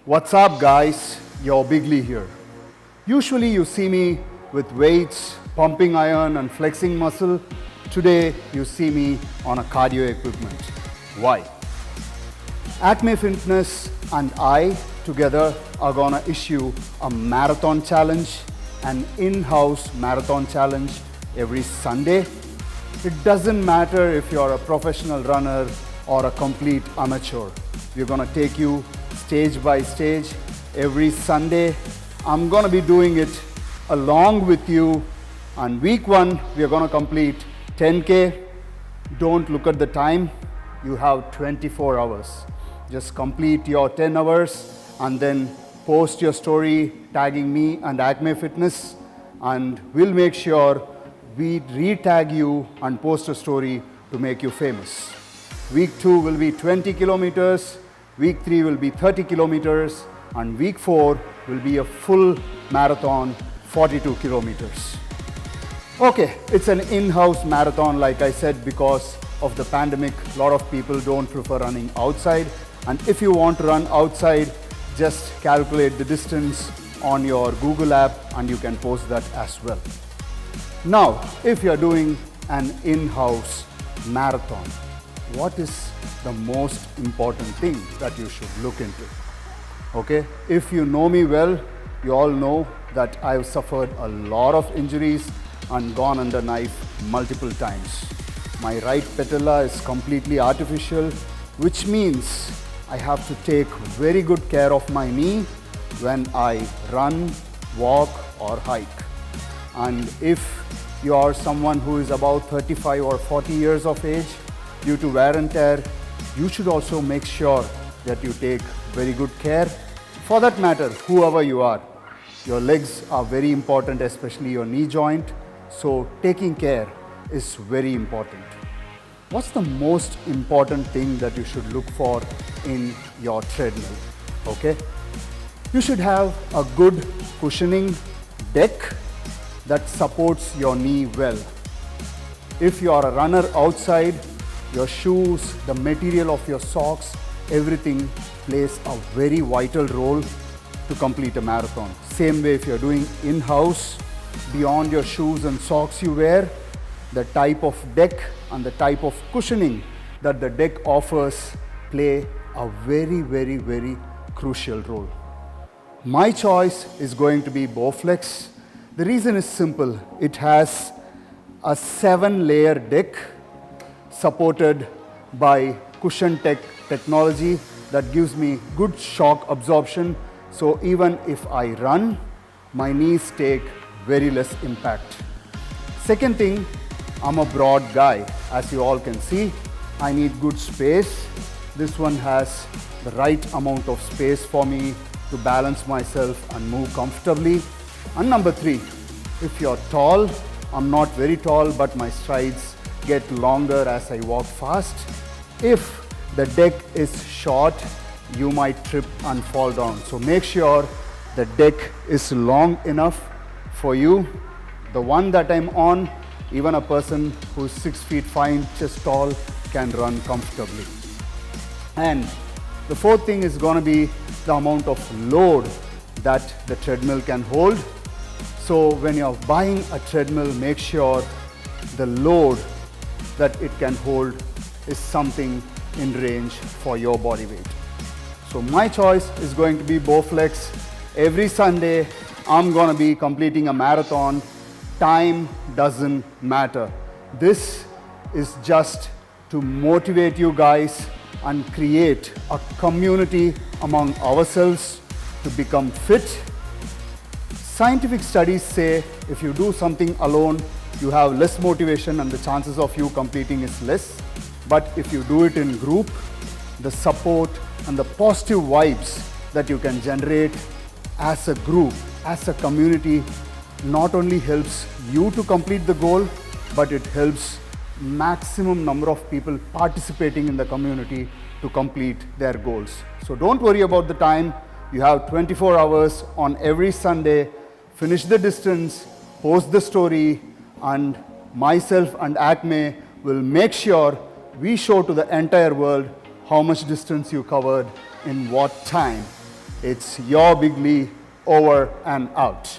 What's up, guys? Your Biglee here. Usually you see me with weights, pumping iron and flexing muscle. Today you see me on a cardio equipment. Why? Acme Fitness and I together are gonna issue a marathon challenge, an in-house marathon challenge every Sunday. It doesn't matter if you're a professional runner or a complete amateur. We're gonna take you stage by stage every Sunday. I'm gonna be doing it along with you. On week 1, we're gonna complete 10K. Don't look at the time. You have 24 hours. Just complete your 10 hours and then post your story tagging me and Acme Fitness, and we'll make sure we re-tag you and post a story to make you famous. Week 2 will be 20 kilometers, week 3 will be 30 kilometers, and week 4 will be a full marathon, 42 kilometers. Okay, it's an in-house marathon, like I said, because of the pandemic. A lot of people don't prefer running outside, and if you want to run outside, just calculate the distance on your Google app and you can post that as well. Now, if you're doing an in-house marathon, what is the most important thing that you should look into? Okay, if you know me well, you all know that I've suffered a lot of injuries and gone under knife multiple times. My right patella is completely artificial, which means I have to take very good care of my knee when I run, walk or hike. And if you are someone who is about 35 or 40 years of age, due to wear and tear, you should also make sure that you take very good care. For that matter, whoever you are, your legs are very important, especially your knee joint. So taking care is very important. What's the most important thing that you should look for in your treadmill? Okay, you should have a good cushioning deck that supports your knee well. If you are a runner outside, your shoes, the material of your socks, everything plays a very vital role to complete a marathon. Same way if you're doing in-house, beyond your shoes and socks you wear, the type of deck and the type of cushioning that the deck offers play a very crucial role. My choice is going to be Bowflex. The reason is simple. It has a 7-layer deck supported by cushion technology that gives me good shock absorption. So even if I run, my knees take very less impact. Second thing, I'm a broad guy. As you all can see, I need good space. This one has the right amount of space for me to balance myself and move comfortably. And number 3, if you're tall, I'm not very tall, but my strides get longer as I walk fast. If the deck is short, you might trip and fall down. So make sure the deck is long enough for you. The one that I'm on, even a person who's 6 feet 5 inches tall can run comfortably. And the fourth thing is going to be the amount of load that the treadmill can hold. So when you're buying a treadmill, make sure the load that it can hold is something in range for your body weight. So my choice is going to be Bowflex. Every Sunday, I'm going to be completing a marathon. Time doesn't matter. This is just to motivate you guys and create a community among ourselves to become fit. Scientific studies say if you do something alone, you have less motivation and the chances of you completing is less. But if you do it in group, the support and the positive vibes that you can generate as a group, as a community, not only helps you to complete the goal, but it helps maximum number of people participating in the community to complete their goals. So don't worry about the time. You have 24 hours on every Sunday. Finish the distance, post the story, and myself and Acme will make sure we show to the entire world how much distance you covered in what time. It's your Biglee, over and out.